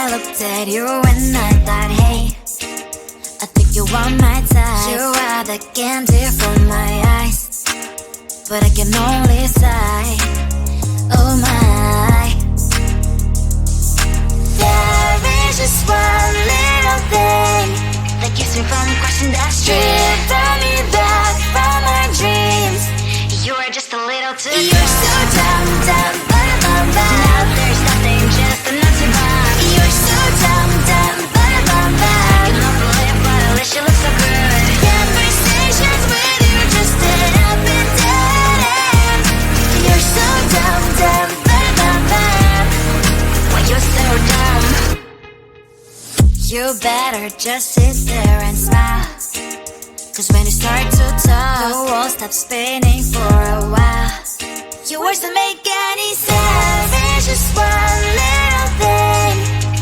I looked at you and I thought, hey, I think you are my type. You are the candy from my eyes, but I can only sigh, oh my. There is just one little thing that keeps me from crossing that street. Driven me back from my dreams. You are just a little too dumb. You're so dumb, dumb, dumb. Now there's nothing, just enough to buy. You're so dumb, dumb, dumb. You don't believe, but at least you look so good. Conversations with you just end up in dead end. You're so dumb, dumb, dumb. Why you're so dumb? You better just sit there and smile, 'cause when you start to talk, the world stops spinning for a while. Your words don't make any sense. There's just one little thing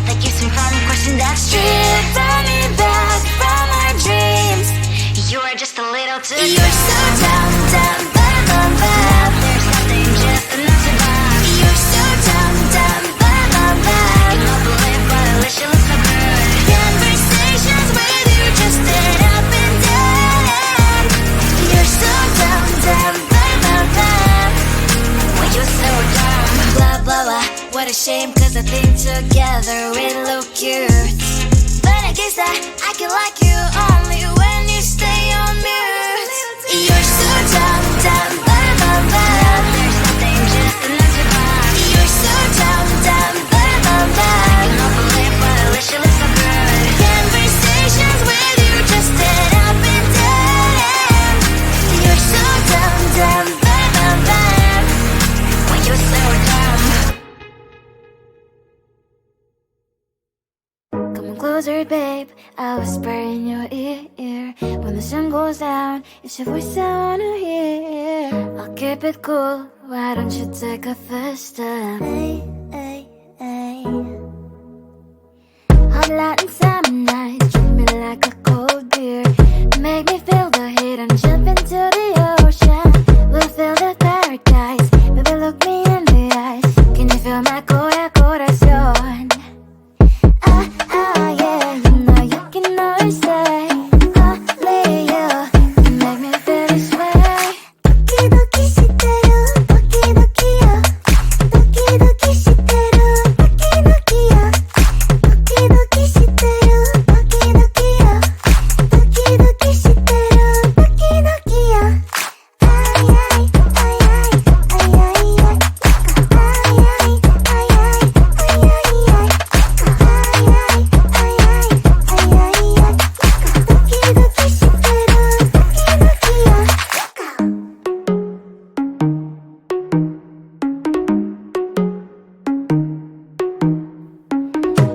that keeps me from crossing that street. Driven me back from my dreams. You are just a little too dumb. You're so dumb, dumb, dumb. Now there's nothing, just enough to buy. You're so dumb, dumb, dumb. You don't believe, but at least you look so good. Conversations with you just end up in dead end. You're so dumb, dumb, dumb. Why you're so dumb? Blah, blah, blah. What a shame, 'cause I think together we look cute. But I guess that I can like you only when you stay on mute. You're so dumb, dumb, dumb. Now there's nothing, just enough to buy. You're so dumb, dumb, dumb. You don't believe, but at least you look so good. Conversations with you just end up in dead end. You're so dumb, dumb, dumb. Why you're so dumb? Come on closer, babe, I'll whisper in your ear. When the sun goes down, it's your voice I wanna hear. I'll keep it cool, why don't you take a first step? Hey, hey, hey. Hot light and summer nights, treat me like a cold beer. Make me feel the heat and jump into the ocean. We'll feel the paradise, baby look me in the eyes. Can you feel my corazón? Yeah, you know you can always stay. Only you can make me feel this way. Doki doki shiteru, doki doki yo. Doki doki shiteru, doki doki yo. Doki doki shiteru, doki doki yo. Doki doki shiteru, doki doki yo. Ay ay ay ay ay ay ay. Ay ay ay ay ay ay ay.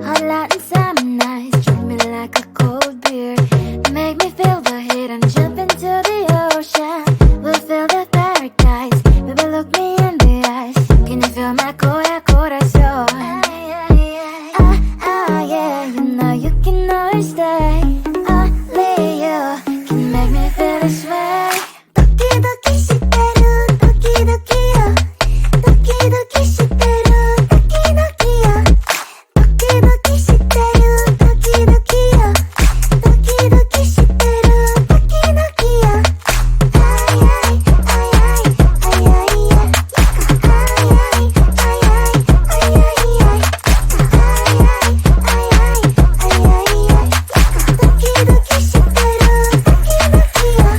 Hot light and summer nights, treat me like a cold beer. Make me feel the heat and jump into the ocean. We'll feel the paradise, baby look me in the eyes. Can you feel my corazón? Yeah, you know you can always stay. Only you can make me feel this way. Doki doki shiteru, doki doki yo. Doki doki shiteru, doki doki yo. Doki doki shiteru, doki doki yo. Doki doki shiteru, doki doki yo. Ay ay ay ay ay ay ay. Ay ay ay ay ay ay ay. Ay ay ay ay ay ay ay. Doki doki shiteru, doki doki yo.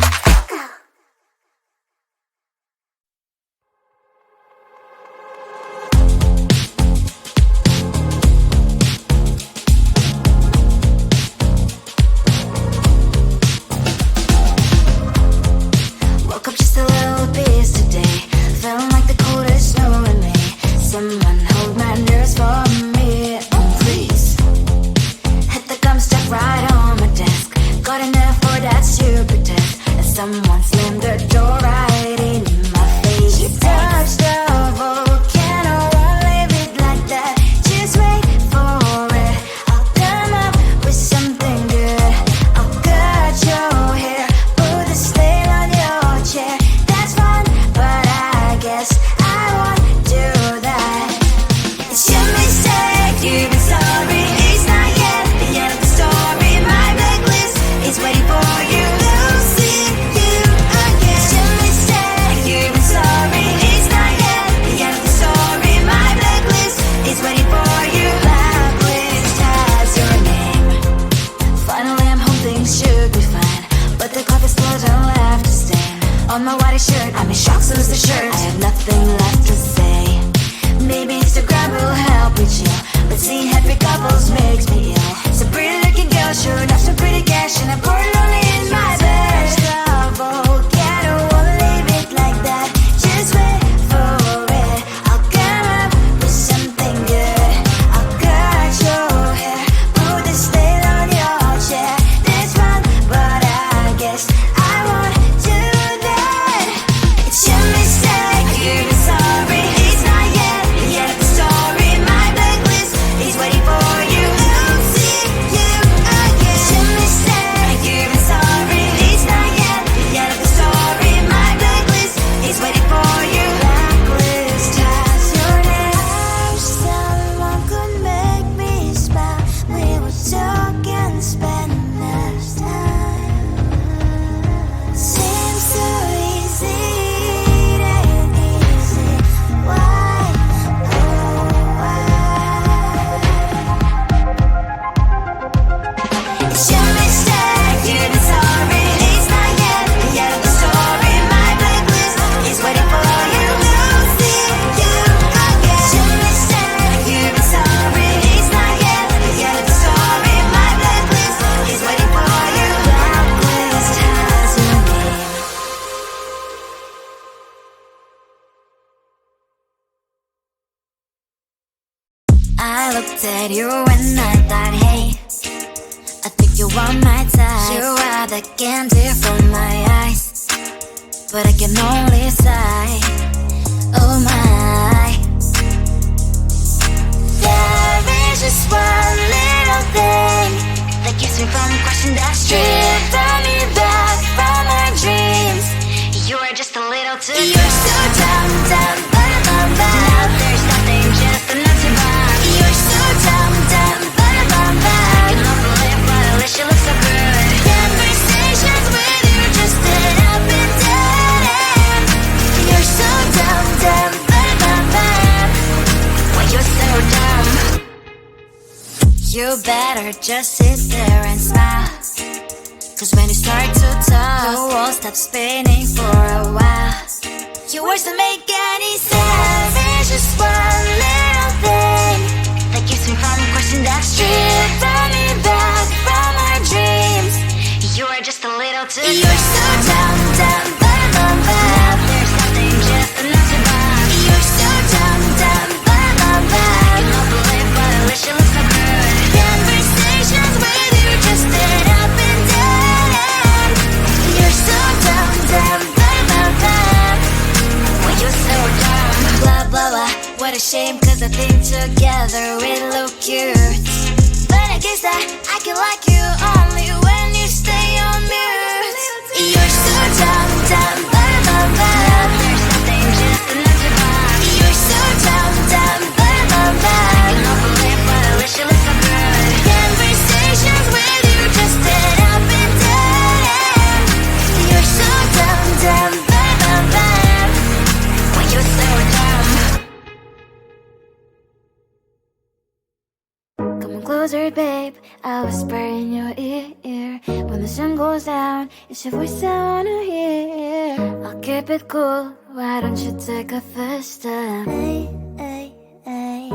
Woke up just a little pissed today. Felt like the coldest snow in me. Someone hold my nerves for me, please. Hit the gum stuck right on my desk. Got in there for that stupid test. And someone slammed the door right in my face. She touched the volcano, won't leave it like that. Just wait for it. I'll come up with something good. I'll cut your hair, put a snail on your chair. That's fun, but I guess I won't do that. It's your mistake, you've been sorry. at you when I thought, hey, I think you are my type. You are the candy from my eyes, but I can only sigh, oh my. There is just one little thing that keeps me from crossing that street, driven me back from my dreams. You are just a little too dumb. You're so dumb, dumb, dumb, dumb. Now there's nothing, just enough to buy. You're so dumb, dumb, dumb, dumb, dumb. You don't believe, but at least you look so good. Conversations with you just end up in dead end. You're so dumb, dumb, dumb, dumb, dumb. Why you're so dumb? You better just sit there and smile, 'cause when you start to talk, the world stops spinning for a while. Your words don't make any sense. There's just one little thing that keeps me from crossing that street, driven me back from my dreams. You are just a little too dumb. You're so dumb, dumb, dumb, dumb, dumb. There's nothing, just enough to buy. You're so dumb, dumb, dumb, dumb, dumb. You don't believe, but at least you look so good. Conversations with you just end up in dead end. You're so dumb, dumb, dumb, dumb, dumb. Why you're so dumb? Blah, blah, blah. What a shame, 'cause I think together we look cute. But I guess that I can like you only when you stay on mute. You're so dumb, dumb, dumb, dumb, dumb. There's nothing, just enough to buy. You're so dumb, dumb, dumb, dumb, dumb. You don't believe, but at least you look so good. Conversations with you just end up in dead end. You're so dumb, dumb, dumb, dumb, dumb. Why you're so dumb? Come on closer, babe, I'll whisper in your ear. When the sun goes down, it's your voice I wanna hear. I'll keep it cool, why don't you take a first step? Hey, hey, hey.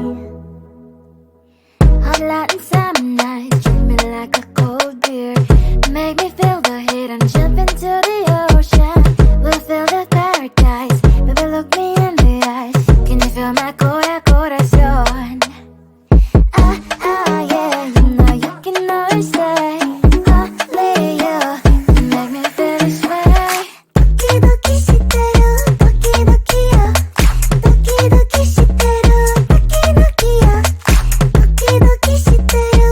Hot light and summer night, treat me like a cold beer. Make me feel the heat and jump into the ocean. We'll feel the paradise, baby look me in the eyes. Can you feel my corazón? Ah, ah, yeah, you know you can always stay. Only you can make me feel this way. Doki doki shiteru, doki doki yo. Doki doki shiteru, doki doki yo. Doki doki shiteru,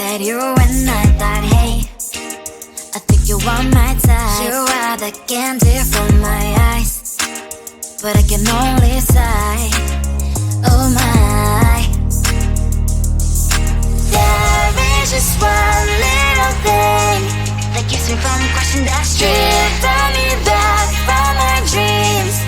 at you when I thought, hey, I think you want my type. You are the candy from my eyes, but I can only sigh, oh my. There is just one little thing that keeps me from crossing that street. Drive me back from my dreams.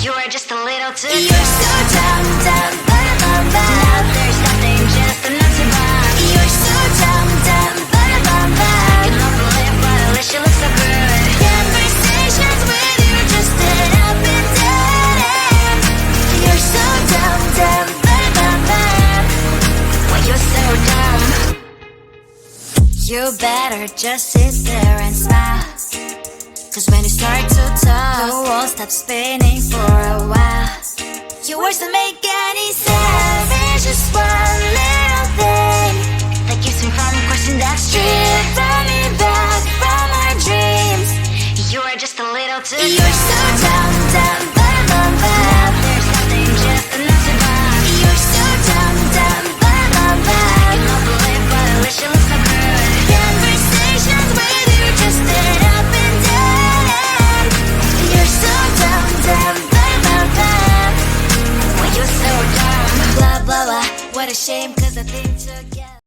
You are just a little too close. You're so dumb, dumb, ba-da-bum-bum. Now there's nothing, just enough to buy. You're so dumb, dumb, ba-da-bum-bum. You love to live, but at least you look so good. Conversations with you just end up in dead end. You're so dumb, dumb, ba-da-bum-bum. Why you're so dumb? You better just sit there and smile, 'cause when you start to talk, the world stops spinning for a while. Your words don't make any sense. There's just one little thing that keeps me from crossing that street.